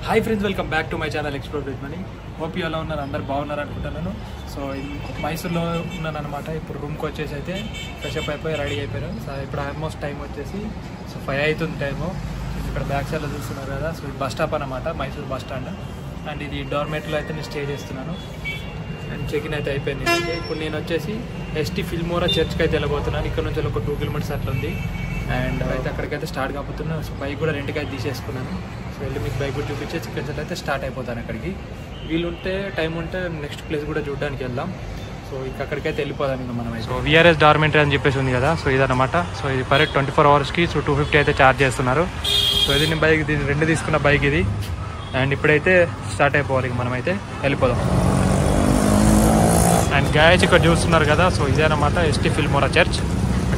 Hi friends, welcome back to my channel explore with money. Hope ఎలా ఉన్నారు, అందరు బాగున్నారు అనుకుంటున్నాను. సో మైసూర్లో ఉన్నాను అనమాట. ఇప్పుడు రూమ్కి వచ్చేసి అయితే ఫ్రెషప్ అయిపోయి రెడీ అయిపోయాను. సో ఇప్పుడు ఆల్మోస్ట్ టైం వచ్చేసి 5 అవుతుంది టైము. ఇక్కడ బ్యాక్ సైడ్లో చూస్తున్నారు కదా, సో ఇది బస్ స్టాప్ అనమాట, మైసూర్ బస్ స్టాండ్. అండ్ ఇది డోర్మెట్లో అయితే నేను స్టే చేస్తున్నాను. అండ్ చెక్ ఇన్ అయితే అయిపోయింది. ఇప్పుడు నేను వచ్చేసి ఎస్టీ ఫిల్మోరా చర్చ్కి అయితే వెళ్ళబోతున్నాను. ఇక్కడ నుంచి ఒక 2 కిలోమీటర్స్ అట్లా ఉంది. అండ్ అయితే అక్కడికైతే స్టార్ట్ కాబోతున్నాను. సో బైక్ కూడా రెంట్కి అయితే తీసేసుకున్నాను. సో వెళ్ళి మీకు బైక్ కూడా చూపించే చికెన్ అయితే స్టార్ట్ అయిపోతాను. అక్కడికి వీలుంటే టైం ఉంటే నెక్స్ట్ ప్లేస్ కూడా చూడడానికి వెళ్దాం. సో ఇక అక్కడికైతే వెళ్ళిపోదాం ఇంకా మనం. సో విఆర్ఎస్ డార్మెంటరీ అని చెప్పేసి ఉంది కదా, సో ఇదన్నమాట. సో ఇది పర్ 24 అవర్స్కి సో 250 అయితే ఛార్జ్ చేస్తున్నారు. సో ఇది నేను బైక్ రెండు తీసుకున్న బైక్ ఇది. అండ్ ఇప్పుడైతే స్టార్ట్ అయిపోవాలి, మనం అయితే వెళ్ళిపోదాం. అండ్ గాయస్ ఇక్కడ చూస్తున్నారు కదా, సో ఇదే అనమాట ఎస్టీ ఫిల్మోరా చర్చ్.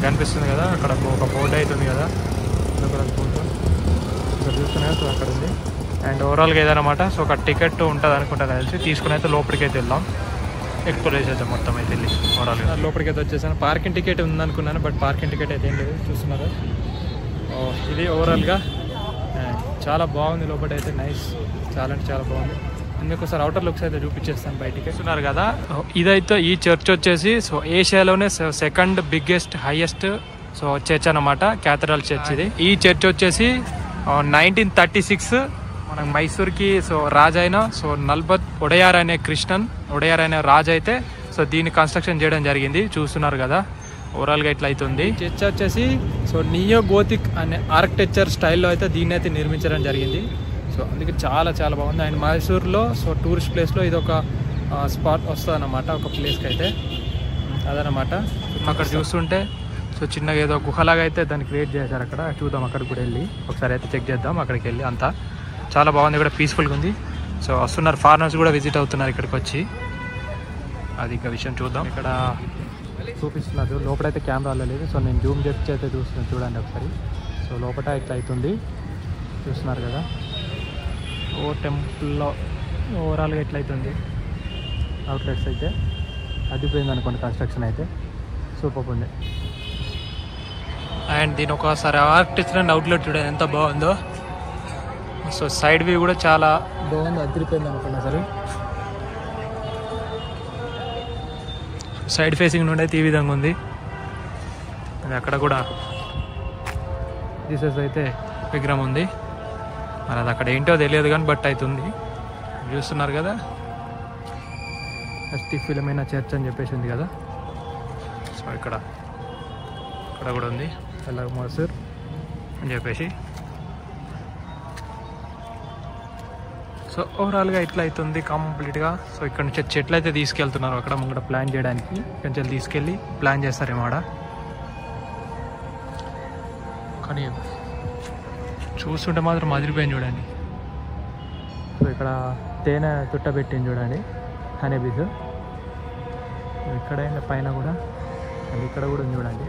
కనిపిస్తుంది కదా, అక్కడ ఒక బోర్డు అవుతుంది కదా, ఇక్కడ చూస్తున్నారు. సో అక్కడ ఉంది. అండ్ ఓవరాల్గా ఏదన్నమాట, సో ఒక టికెట్ ఉంటుంది అనుకుంటాను తెలిసి, తీసుకుని అయితే లోపలికి అయితే వెళ్దాం. ఎక్స్ప్లోర్ చేసేద్దాం మొత్తం అయితే వెళ్ళి. ఓవరాల్గా లోపలికి అయితే వచ్చేసాను. పార్కింగ్ టికెట్ ఉందనుకున్నాను, బట్ పార్కింగ్ టికెట్ అయితే ఏం లేదు. చూస్తున్నారు ఇది ఓవరాల్గా చాలా బాగుంది. లోపల అయితే నైస్, చాలా అంటే చాలా బాగుంది. అందుకోసారి అవుటర్ లుక్స్ అయితే చూపించేస్తాను బయటికి. చూస్తున్నారు కదా, ఇదైతే ఈ చర్చ్ వచ్చేసి సో ఏషియాలోనే second biggest highest so church అనమాట, క్యాథడ్రల్ చర్చ్ ఇది. ఈ చర్చ్ వచ్చేసి 1936 మన మైసూర్కి సో రాజు అయిన సో నల్బత్ ఒడయార్ అనే ఒడయార్ అనే రాజు అయితే సో దీన్ని కన్స్ట్రక్షన్ చేయడం జరిగింది. చూస్తున్నారు కదా, ఓవరాల్గా ఇట్లా అవుతుంది. చర్చ్ వచ్చేసి సో నియో గోతిక్ అనే ఆర్కిటెక్చర్ స్టైల్లో అయితే దీన్ని అయితే నిర్మించడం జరిగింది. సో అందుకే చాలా చాలా బాగుంది. అండ్ మైసూర్లో సో టూరిస్ట్ ప్లేస్లో ఇది ఒక స్పాట్ వస్తుంది అన్నమాట, ఒక ప్లేస్కి అయితే అదనమాట. అక్కడ చూస్తుంటే సో చిన్నగా ఏదో గుహలాగా అయితే దాన్ని క్రియేట్ చేశారు. అక్కడ చూద్దాం, అక్కడికి కూడా వెళ్ళి ఒకసారి అయితే చెక్ చేద్దాం. అక్కడికి వెళ్ళి అంతా చాలా బాగుంది, కూడా పీస్ఫుల్గా ఉంది. సో వస్తున్నారు, ఫారినర్స్ కూడా విజిట్ అవుతున్నారు ఇక్కడికి వచ్చి. అది ఇంకా విషయం చూద్దాం. ఇక్కడ చూపిస్తున్నారు లోపలైతే కెమెరాలో లేదు, సో నేను జూమ్ చేసి అయితే చూస్తున్నాను, చూడండి ఒకసారి. సో లోపల ఇట్లా అవుతుంది, చూస్తున్నారు కదా. టెంపుల్లో ఓవరాల్గా ఎట్లయితుంది అవుట్లెట్స్ అయితే అదిపోయింది అనుకోండి. కన్స్ట్రక్షన్ అయితే సూపర్ ఉంది. అండ్ దీని ఒకసారి ఆర్కిటెక్చర్ అండ్ అవుట్లెట్ చూడండి ఎంత బాగుందో. సో సైడ్ వ్యూ కూడా చాలా బాగుంది, అదిరిపోయింది అనుకోండి అసలు. సైడ్ ఫేసింగ్ నుండి అయితే ఈ విధంగా ఉంది. అది అక్కడ కూడా జీసస్ అయితే విగ్రహం ఉంది. మరి అది అక్కడ ఏంటో తెలియదు కానీ బట్ అవుతుంది. చూస్తున్నారు కదా, ఎస్టీ ఫిలమైన చర్చ్ అని చెప్పేసి ఉంది కదా. సో ఇక్కడ కూడా ఉంది ఎలా మైసూర్ అని చెప్పేసి. సో ఓవరాల్గా ఇట్లా అవుతుంది కంప్లీట్గా. సో ఇక్కడ నుంచి చెట్లు అయితే తీసుకెళ్తున్నారు అక్కడ ముంగట ప్లాన్ చేయడానికి. కొంచెం తీసుకెళ్ళి ప్లాన్ చేస్తారేమో ఆడ. కానీ చూస్తుంటే మాత్రం అదిరిపోయింది చూడండి. సో ఇక్కడ తేనె చుట్ట పెట్టింది చూడండి, హనీ బీస్. ఇక్కడ పైన కూడా అది ఇక్కడ కూడా ఉంది చూడండి.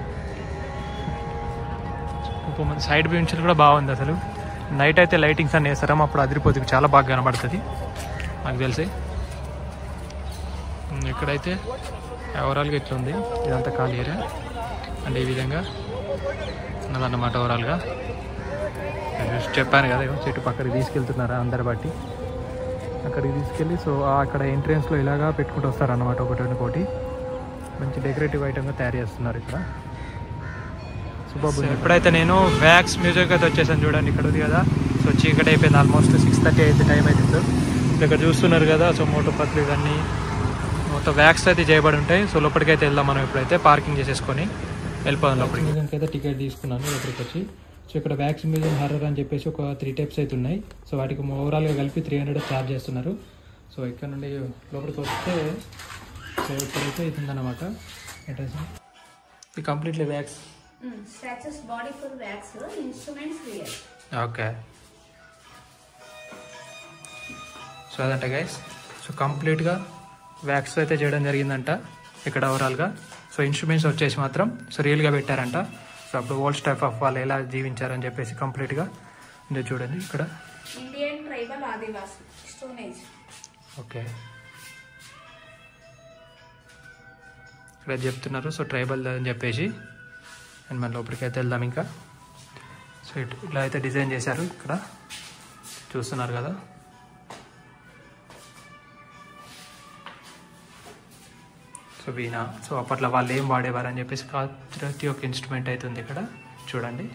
ఇంకొంత సైడ్ వ్యూ నుంచి కూడా బాగుంది అసలు. నైట్ అయితే లైటింగ్స్ అన్నీ వేస్తారేమో, అప్పుడు అదిరిపోతుంది, చాలా బాగా కనబడుతుంది నాకు తెలిసి. ఇక్కడైతే ఓవరాల్గా ఇట్లా ఉంది, ఇదంతా ఖాళీ ఏరియా. అంటే ఈ విధంగా ఉన్నదన్నమాట ఓవరాల్గా. చెప్పాను కదా, చెట్టు పక్కకి తీసుకెళ్తున్నారా అందరు బట్టి అక్కడికి తీసుకెళ్ళి. సో అక్కడ ఎంట్రెన్స్లో ఇలాగా పెట్టుకుంటూ వస్తారు అన్నమాట, ఒకటి మంచి డెకరేటివ్ ఐటమ్గా తయారు చేస్తున్నారు ఇక్కడ. సూపర్. ఎప్పుడైతే నేను వ్యాక్స్ మ్యూజిక్ అయితే వచ్చేసాను చూడండి, ఇక్కడ ఉంది కదా. సో చీకటి అయిపోయింది, ఆల్మోస్ట్ 6:30 అయితే టైం అవుతుంది. ఇక్కడ చూస్తున్నారు కదా, సో మోటో పత్లు ఇవన్నీ మొత్తం వ్యాక్స్ అయితే చేయబడి ఉంటాయి. సో లోపలికి అయితే వెళ్దాం మనం. ఇప్పుడైతే పార్కింగ్ చేసేసుకొని వెళ్ళిపోదాం లోపలికి. మ్యూజియంకి అయితే టికెట్ తీసుకున్నాను లోపలికి వచ్చి. సో ఇక్కడ వ్యాక్స్ మ్యూజియం, హర్రర్ అని చెప్పేసి ఒక 3 టైప్స్ అయితే ఉన్నాయి. సో వాటికి ఓవరాల్గా కలిపి 300 ఛార్జ్ చేస్తున్నారు. సో ఇక్కడ నుండి లోపలికి వస్తే సో ఇక్కడైతే ఇది ఉందన్నమాట అడ్రస్. ఇది completely wax. Stretches body full wax, instruments real. Okay. So అదంట గైస్, సో కంప్లీట్గా వ్యాక్స్ అయితే చేయడం జరిగిందంట ఇక్కడ ఓవరాల్గా. సో ఇన్స్ట్రుమెంట్స్ వచ్చేసి మాత్రం సో రియల్గా పెట్టారంట. సో అప్పుడు ఓల్డ్ స్టైప్ ఆఫ్ వాళ్ళు ఎలా జీవించారని చెప్పేసి కంప్లీట్గా ఉంది చూడండి ఇక్కడ. ఇండియన్ ట్రైబల్ ఆదివాసి స్టోన్ ఏజ్. ఓకే, ఇక్కడ చెప్తున్నారు సో ట్రైబల్ అని చెప్పేసి. అండ్ మన లోపలికి అయితే వెళ్దాం ఇంకా. సో ఇట్లా అయితే డిజైన్ చేశారు ఇక్కడ, చూస్తున్నారు కదా. సో వీణ. సో అప్పట్లో వాళ్ళు ఏం వాడేవారు అని చెప్పేసి ప్రతి ఒక్క ఇన్స్ట్రుమెంట్ అయితే ఉంది ఇక్కడ చూడండి.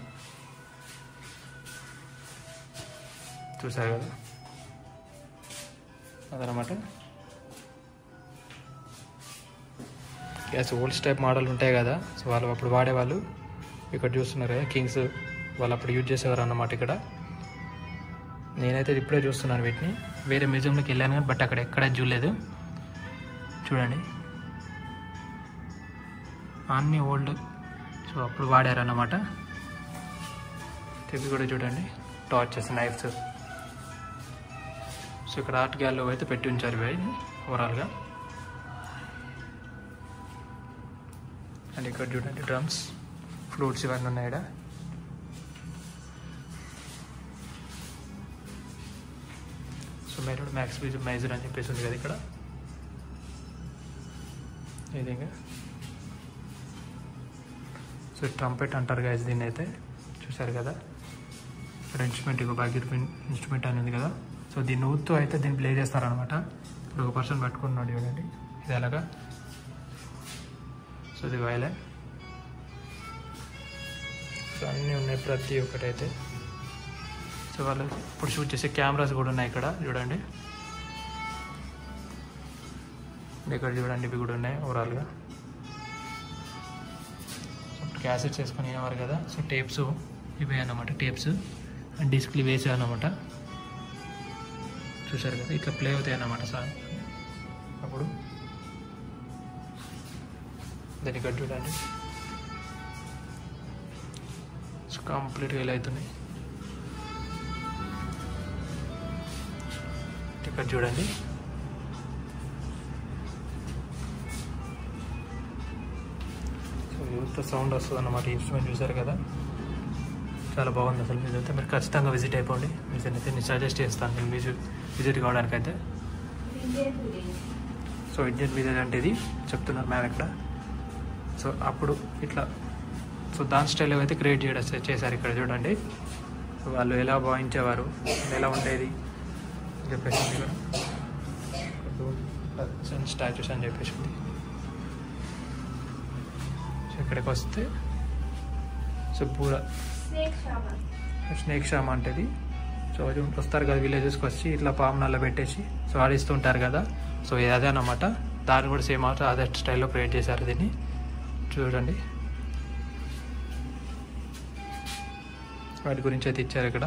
చూసారు కదా అదనమాట. గ్యాస్ ఓల్డ్స్ టైప్ మోడల్ ఉంటాయి కదా, సో వాళ్ళు అప్పుడు వాడేవాళ్ళు. ఇక్కడ చూస్తున్నారు కదా కింగ్స్, వాళ్ళు అప్పుడు యూజ్ చేసేవారు అన్నమాట. ఇక్కడ నేనైతే ఇప్పుడే చూస్తున్నాను వీటిని. వేరే మ్యూజియంలోకి వెళ్ళాను కానీ బట్ అక్కడ ఎక్కడ చూడలేదు. చూడండి అన్నీ ఓల్డ్, సో అప్పుడు వాడారన్నమాట. ఇవి కూడా చూడండి టార్చెస్, నైఫ్స్. సో ఇక్కడ ఆర్ట్ గ్యాలరీలో అయితే పెట్టి ఉంచారు ఇవి ఓవరాల్గా. అండ్ ఇక్కడ చూడండి డ్రమ్స్, ఫ్లూట్స్ ఇవన్నీ ఉన్నాయి ఇక్కడ. సో మెరూడ్ మ్యాక్స్ మైజూర్ అని చెప్పేసి ఉంది కదా ఇక్కడ. విధంగా సో ట్రంపెట్ అంటారు కదా దీన్ని అయితే. చూసారు కదా ఇక్కడ ఇన్స్ట్రుమెంట్, ఇక బాగా ఇన్స్ట్రుమెంట్ అని ఉంది కదా. సో దీన్ని ఊత్తు అయితే దీన్ని ప్లే చేస్తారనమాట. ఇప్పుడు ఒక పర్సన్ పట్టుకున్నాడు చూడండి, ఇది అలాగా. సో ఇది వయలిన్. సో అన్నీ ఉన్నాయి ప్రతి ఒక్కటి అయితే. సో వాళ్ళు ఇప్పుడు షూట్ చేసే కెమెరాస్ కూడా ఉన్నాయి ఇక్కడ చూడండి. ఇక్కడ చూడండి ఇవి కూడా ఉన్నాయి ఓవరాల్గా. సో ఇప్పుడు క్యాసెట్స్ వేసుకొని వినేవారు కదా. సో టేప్స్ ఇవే అన్నమాట, టేప్స్ అండ్ డిస్క్లు వేసే అన్నమాట. చూసారు కదా ఇట్లా ప్లే అవుతాయి అన్నమాట సాంగ్ అప్పుడు. దాన్ని ఇక్కడ చూడండి సో కంప్లీట్గా ఇలా అవుతున్నాయి. ఇక్కడ చూడండి సో ఎంత సౌండ్ వస్తుంది అన్నమాట. ఇన్స్ట్రుమెంట్ చూసారు కదా, చాలా బాగుంది అసలు. ఇదైతే మీరు ఖచ్చితంగా విజిట్ అయిపోండి. మ్యూజియం అయితే నేను సజెస్ట్ చేస్తాను నేను విజిట్ కావడానికైతే. సో ఇండియన్ విలేజ్ అంటే ఇది చెప్తున్నారు మ్యామ్ ఇక్కడ. సో అప్పుడు ఇట్లా సో దాని స్టైల్ అయితే క్రియేట్ చేశారు ఇక్కడ చూడండి. సో వాళ్ళు ఎలా భావించేవారు, ఎలా ఉండేది అని చెప్పేసి ఇక్కడ స్టాచ్యూస్ అని చెప్పేసి ఉంది. సో ఇక్కడికి వస్తే సో పూరా స్నేక్ షామ అంటేది. సో అది వస్తారు కదా విలేజెస్కి వచ్చి ఇట్లా పాము నల్ల పెట్టేసి సో ఆడిస్తుంటారు కదా. సో అదే అన్నమాట. దాన్ని కూడా సేమ్ అదే స్టైల్లో క్రియేట్ చేశారు దీన్ని చూడండి. వాటి గురించి అయితే ఇచ్చారు ఇక్కడ.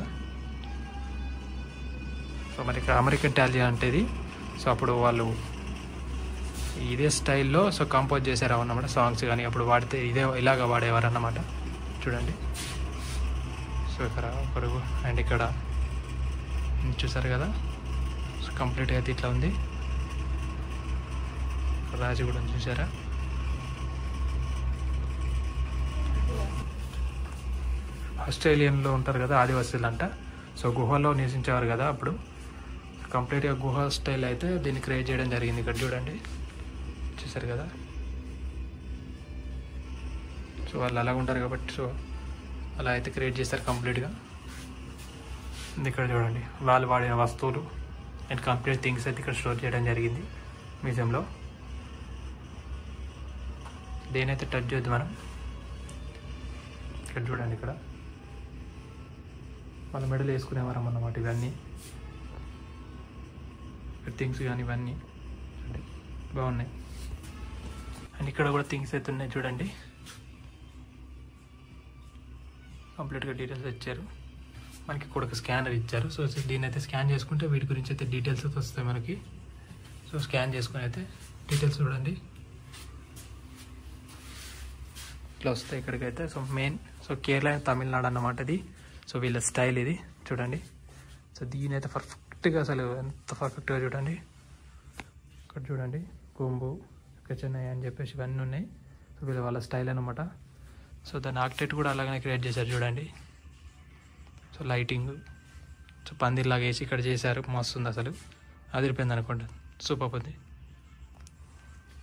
సో మరి ఇక్కడ అమెరికన్ టాలియా అంటేది. సో అప్పుడు వాళ్ళు ఇదే స్టైల్లో సో కంపోజ్ చేశారు అన్నమాట సాంగ్స్ కానీ అప్పుడు వాడితే ఇదే ఇలాగ వాడేవారు అన్నమాట చూడండి. సో ఇక్కడ ఒకరు అండ్ ఇక్కడ చూసారు కదా సో కంప్లీట్గా అయితే ఇట్లా ఉంది. రాజు కూడా చూసారా. ఆస్ట్రేలియన్లో ఉంటారు కదా ఆదివాసీలు అంట. సో గుహలో నివసించేవారు కదా అప్పుడు. కంప్లీట్గా గుహ స్టైల్ అయితే దీన్ని క్రియేట్ చేయడం జరిగింది. ఇక్కడ చూడండి చూసారు కదా. సో వాళ్ళు అలాగ ఉంటారు కాబట్టి సో అలా అయితే క్రియేట్ చేస్తారు కంప్లీట్గా. ఇక్కడ చూడండి వాళ్ళు వాడిన వస్తువులు అండ్ కంప్లీట్ థింగ్స్ అయితే ఇక్కడ స్టోర్ చేయడం జరిగింది మ్యూజియంలో. దేనైతే టచ్ చేయొద్దు మనం. ఇక్కడ చూడండి ఇక్కడ వాళ్ళ మెడలు వేసుకునేవారం అన్నమాట ఇవన్నీ థింగ్స్ కానీ ఇవన్నీ బాగున్నాయి. అండ్ ఇక్కడ కూడా థింగ్స్ అయితే ఉన్నాయి చూడండి. కంప్లీట్గా డీటెయిల్స్ ఇచ్చారు మనకి. కూడా ఒక స్కానర్ ఇచ్చారు. సో దీన్ని అయితే స్కాన్ చేసుకుంటే వీటి గురించి అయితే డీటెయిల్స్ అయితే వస్తాయి మనకి. సో స్కాన్ చేసుకుని అయితే డీటెయిల్స్ చూడండి ఇట్లా వస్తాయి ఇక్కడికైతే. So main so Kerala Tamil Nadu అన్నమాట ఇది. సో వీళ్ళ స్టైల్ ఇది చూడండి. సో దీని అయితే పర్ఫెక్ట్గా అసలు ఎంత పర్ఫెక్ట్గా చూడండి. ఇక్కడ చూడండి కొంబు చెన్నై అని చెప్పేసి ఇవన్నీ ఉన్నాయి. సో వీళ్ళ వాళ్ళ స్టైల్ అనమాట. సో దాని ఆర్కిటెక్ట్ కూడా అలాగనే క్రియేట్ చేశారు చూడండి. సో లైటింగ్ సో పందిర్లాగా వేసి ఇక్కడ చేశారు. మస్తుంది అసలు, అదిరిపోయింది అనుకోండి, సూపర్ ఉంది.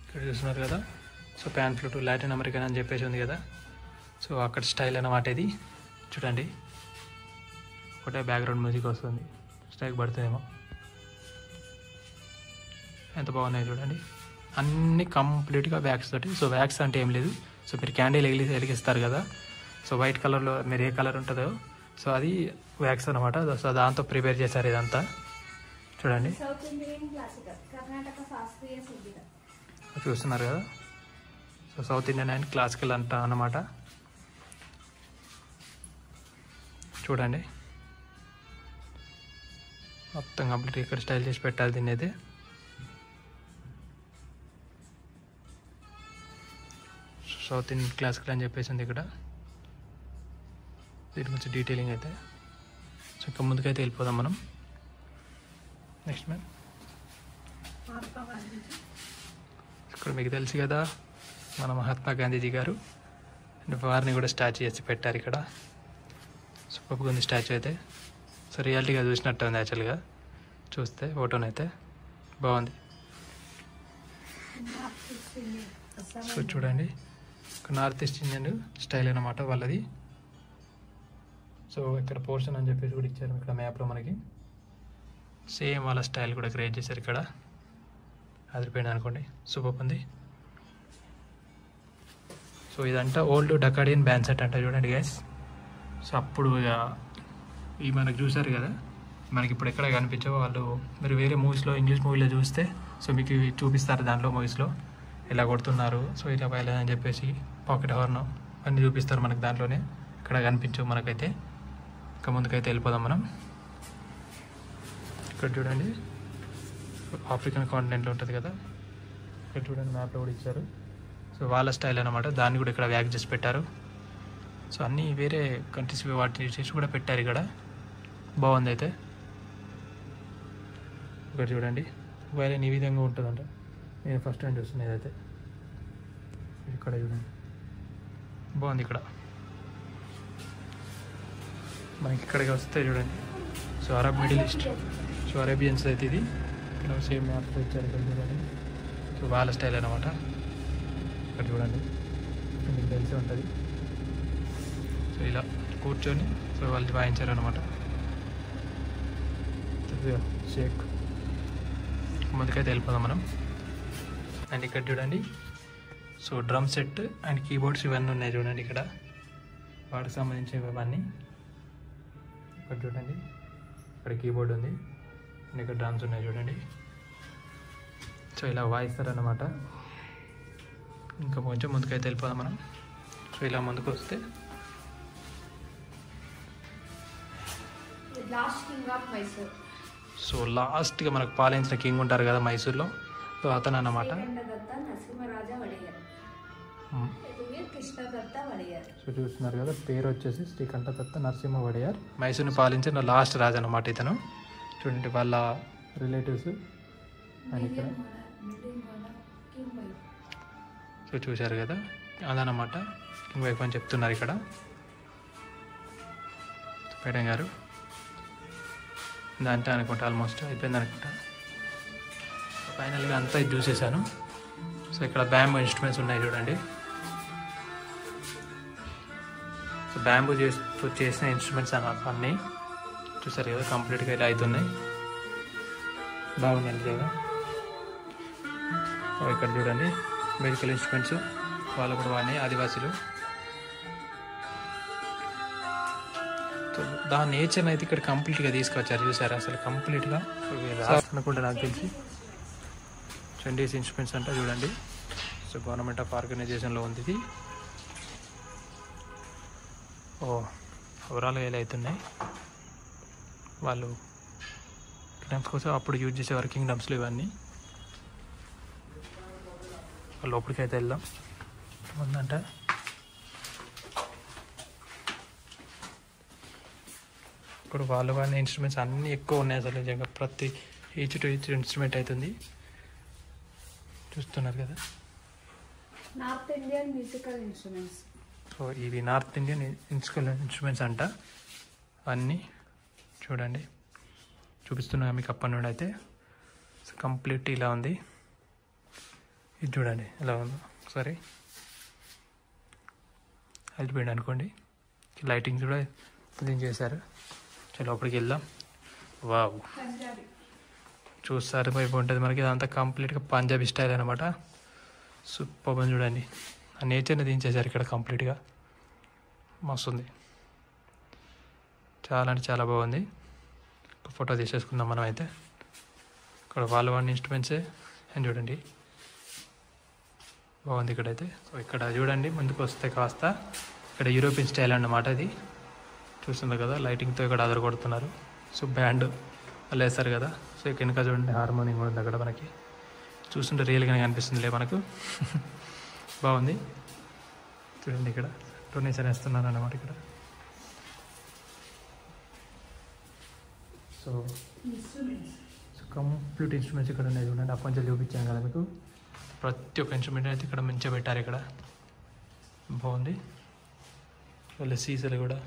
ఇక్కడ చూస్తున్నారు కదా so pan flute Latin American అని చెప్పేసి ఉంది కదా. సో అక్కడ స్టైల్ అన్నమాట ఇది చూడండి. ఒకటే బ్యాక్గ్రౌండ్ మ్యూజిక్ వస్తుంది, స్ట్రైక్ పడుతుందేమో. ఎంత బాగున్నాయి చూడండి. అన్నీ కంప్లీట్గా వ్యాక్స్ తోటి. సో వ్యాక్స్ అంటే ఏం లేదు, సో మీరు క్యాండిల్ వెలిగిస్తారు కదా, సో వైట్ కలర్లో మీరు ఏ కలర్ ఉంటుందో సో అది వ్యాక్స్ అనమాట. సో దాంతో ప్రిపేర్ చేశారు ఇదంతా చూడండి. సౌత్ ఇండియన్ క్లాసికల్ కర్ణాటక శాస్త్రీయ సంగీతం చూస్తున్నారు కదా. So south Indian and classical అంట అన్నమాట. చూడండి మొత్తం కంప్లీట్గా ఇక్కడ స్టైల్ చేసి పెట్టాలి దీన్ని అయితే. సౌత్ ఇండియన్ క్లాసికల్ అని చెప్పేసి ఉంది ఇక్కడ. దీని గురించి డీటెయిలింగ్ అయితే. సో ఇంకా ముందుకైతే వెళ్ళిపోదాం మనం. నెక్స్ట్ మ్యామ్ ఇక్కడ మీకు తెలుసు కదా మన మహాత్మా గాంధీజీ గారు, వారిని కూడా స్టాచ్యూ చేసి పెట్టారు ఇక్కడ. సూపర్గా ఉంది స్టాచ్యూ అయితే. సో రియాలిటీగా చూసినట్టు ఉంది యాక్చువల్గా చూస్తే, ఫోటోనైతే బాగుంది. సో చూడండి నార్త్ ఈస్ట్ ఇండియన్ స్టైల్ అన్నమాట వాళ్ళది. సో ఇక్కడ పోర్షన్ అని చెప్పేసి కూడా ఇచ్చారు ఇక్కడ మ్యాప్లో మనకి. సేమ్ వాళ్ళ స్టైల్ కూడా క్రియేట్ చేశారు ఇక్కడ. అదిరిపోయింది అనుకోండి, సూపర్ ఉంది. సో ఇదంతా ఓల్డ్ డకాడియన్ బ్యాండ్ సెట్ అంట చూడండి గైస్. సో అప్పుడు ఇవి మనకు చూసారు కదా, మనకి ఇప్పుడు ఎక్కడ కనిపించవు. వాళ్ళు మీరు వేరే మూవీస్లో ఇంగ్లీష్ మూవీలో చూస్తే సో మీకు ఇవి చూపిస్తారు దాంట్లో మూవీస్లో ఇలా కొడుతున్నారు, సో ఇలా అని చెప్పేసి పాకెట్ హార్న్ అన్నీ చూపిస్తారు మనకి దాంట్లోనే. ఇక్కడ కనిపించవు మనకైతే. ఇంకా ముందుకైతే వెళ్ళిపోదాం మనం. ఇక్కడ చూడండి ఆఫ్రికన్ కాంటినెంట్లో ఉంటుంది కదా, ఇక్కడ చూడండి మ్యాప్లో కూడా ఇచ్చారు. సో వాళ్ళ స్టైల్ అనమాట, దాన్ని కూడా ఇక్కడ వ్యాక్ చేసి పెట్టారు. సో అన్నీ వేరే కంట్రీస్ వాటిని చేసి కూడా పెట్టారు ఇక్కడ. బాగుంది అయితే. ఇక్కడ చూడండి వైలెన్ ఈ విధంగా ఉంటుందంట. నేను ఫస్ట్ టైం చూస్తున్నాను ఇదైతే. ఇక్కడ చూడండి బాగుంది. ఇక్కడ మనకి ఇక్కడికి వస్తే చూడండి so Arab middle east, so Arabians అయితే ఇది ఇక్కడ సేమ్ మ్యాప్లో ఇచ్చారు ఇక్కడ చూడండి. సో వాళ్ళ స్టైల్ అనమాట. ఇక్కడ చూడండి మీకు తెలిసి ఉంటుంది. సో ఇలా కూర్చొని సో వాళ్ళు వాయించారు అనమాట. షేక్ ముందుకైతే వెళ్ళిపోదాం మనం. అండ్ ఇక్కడ చూడండి so drum set and keyboards ఇవన్నీ ఉన్నాయి చూడండి ఇక్కడ, వాటికి సంబంధించినవి ఇవన్నీ. ఇక్కడ చూడండి ఇక్కడ కీబోర్డ్ ఉంది అండ్ ఇక్కడ డ్రమ్స్ ఉన్నాయి చూడండి. సో ఇలా వాయిస్తారన్నమాట. ఇంకా కొంచెం ముందుకైతే వెళ్ళిపోదాం మనం. సో ఇలా ముందుకు వస్తే last king of Mysore. So లాస్ట్గా మనకు పాలించిన కింగ్ ఉంటారు కదా మైసూర్లో, సో అతను అన్నమాట. శ్రీకంఠదత్త నరసింహరాజ వడియార్. కృష్ణదత్త వడియార్. సో చూస్తున్నారు కదా పేరు వచ్చేసి శ్రీకంఠదత్త నరసింహ వడియార్. మైసూర్ని పాలించిన లాస్ట్ రాజు అనమాట ఇతను. చూడండి వాళ్ళ రిలేటివ్స్ అని ఇక్కడ. సో చూశారు కదా అదనమాట కింగ్ వైఫ్ అని చెప్తున్నారు ఇక్కడ పేడం గారు. దాంట్లో అనుకుంటా ఆల్మోస్ట్ అయిపోయింది అనుకుంటా. ఫైనల్గా అంతా ఇది చూసేసాను. సో ఇక్కడ బ్యాంబూ ఇన్స్ట్రుమెంట్స్ ఉన్నాయి చూడండి. సో బ్యాంబూ చేసిన ఇన్స్ట్రుమెంట్స్ అన్నీ చూసారు కదా, కంప్లీట్గా ఇలా అవుతున్నాయి. బాగుందండి కదా. ఇక్కడ చూడండి మెడికల్ ఇన్స్ట్రుమెంట్స్ వాళ్ళు కూడా వాడినాయి ఆదివాసీలు. సో దాని నేచర్ని అయితే ఇక్కడ కంప్లీట్గా తీసుకొచ్చారు చూసారు అసలు కంప్లీట్గా అనుకుంటా నాకు తెలిసి. చండీస్ ఇన్స్ట్రుమెంట్స్ అంట చూడండి. సో గవర్నమెంట్ ఆఫ్ ఆర్గనైజేషన్లో ఉంది ఇది. ఓవరాల్గా ఎలా అవుతున్నాయి వాళ్ళు కింగ్డమ్స్ కోసం అప్పుడు యూజ్ చేసేవారు కింగ్డమ్స్లో ఇవన్నీ. లోపలికి అయితే వెళ్దాం ఉందంట. ఇప్పుడు వాళ్ళు వాడిన ఇన్స్ట్రుమెంట్స్ అన్నీ ఎక్కువ ఉన్నాయి అసలు నిజంగా. ప్రతి ఈచ్ టు ఈచ్ ఇన్స్ట్రుమెంట్ అవుతుంది చూస్తున్నారు కదా. North Indian musical instruments. So ఇవి నార్త్ ఇండియన్ మ్యూజికల్ ఇన్స్ట్రుమెంట్స్ అంట అన్నీ. చూడండి చూపిస్తున్నా మీకు అప్పటి నుండి అయితే. సో కంప్లీట్ ఇలా ఉంది. ఇది చూడండి ఎలా ఉందో ఒకసారి. వెళ్ళిపోయింది అనుకోండి. లైటింగ్స్ కూడా దీన్ని చేశారు. చలో లోపలికి వెళ్దాం. వావ్ చూస్తారు వైపు ఉంటుంది మనకి. ఇదంతా కంప్లీట్గా పంజాబీ స్టైల్ అనమాట. సూపర్ అని చూడండి, ఆ నేచర్ని దించేశారు ఇక్కడ కంప్లీట్గా. మస్తుంది, చాలా అంటే చాలా బాగుంది. ఒక ఫోటో తీసేసుకుందాం మనం అయితే. ఇక్కడ వాళ్ళు వాడిన ఇన్స్ట్రుమెంట్సే అని చూడండి, బాగుంది ఇక్కడైతే. సో ఇక్కడ చూడండి ముందుకు వస్తే కాస్త ఇక్కడ యూరోపియన్ స్టైల్ అన్నమాట. ఇది చూస్తున్నారు కదా, లైటింగ్తో ఇక్కడ అదర కొడుతున్నారు. సో బ్యాండ్ వాళ్ళు వేస్తారు కదా. సో ఇక్కడ వెనుక చూడండి హార్మోనియం కూడా ఉంది అక్కడ మనకి. చూస్తుంటే రియల్గానే కనిపిస్తుందిలే మనకు. బాగుంది చూడండి, ఇక్కడ డొనేషన్ వేస్తున్నారు అన్నమాట ఇక్కడ. సో కంప్లీట్ ఇన్స్ట్రుమెంట్స్ ఇక్కడ ఉన్నాయి చూడండి. అప్పటి నుంచి చూపించాను కదా మీకు. ప్రతి ఒక్క ఇన్స్ట్రుమెంట్ అయితే ఇక్కడ మంచిగా పెట్టారు. ఇక్కడ బాగుంది. వాళ్ళ సీజర్లు కూడా,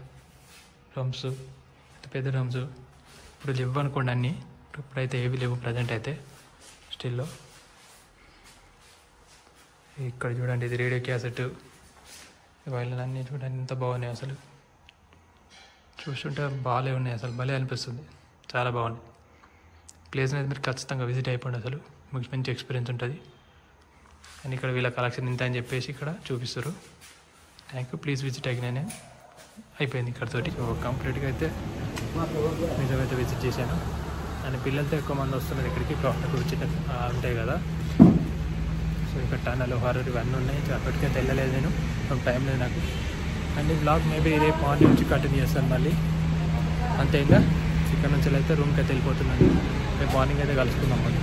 డ్రమ్స్, పెద్ద డ్రమ్స్ ఇప్పుడు లేవు అనుకోండి అన్నీ. ఇప్పుడైతే ఏవి లేవు ప్రజెంట్ అయితే స్టిల్లో. ఇక్కడ చూడండి, ఇది రేడియో క్యాసెట్, వైలన్ అన్నీ చూడండి ఎంత బాగున్నాయి అసలు. చూస్తుంటే బాగాలే ఉన్నాయి అసలు, భలే అనిపిస్తుంది, చాలా బాగుంది. ప్లేస్ అనేది మీరు ఖచ్చితంగా విజిట్ అయిపోండి, అసలు మీకు మంచి ఎక్స్పీరియన్స్ ఉంటుంది. అండ్ ఇక్కడ వీళ్ళ కలెక్షన్ ఇంత అని చెప్పేసి ఇక్కడ చూపిస్తారు. Thank you, please visit again. అయిపోయింది ఇక్కడతోటి. సో కంప్లీట్గా అయితే నిజమైతే విజిట్ చేశాను. అండ్ పిల్లలతో ఎక్కువ మంది వస్తున్నారు ఇక్కడికి. ప్రాఫిట్ చిన్న ఉంటాయి కదా. సో ఇక్కడ టన్నల్, హారర్ ఇవన్నీ ఉన్నాయి. అప్పటికైతే వెళ్ళలేదు నేను, టైం లేదు నాకు. అండ్ ఈ బ్లాగ్ మేబీ రేపు మార్నింగ్ నుంచి కంటిన్యూ చేస్తాను మళ్ళీ. అంతే, ఇంకా ఇక్కడ నుంచి అయితే రూమ్కి అయితే వెళ్ళిపోతున్నాను. రేపు మార్నింగ్ అయితే కలుసుకుందాం మళ్ళీ.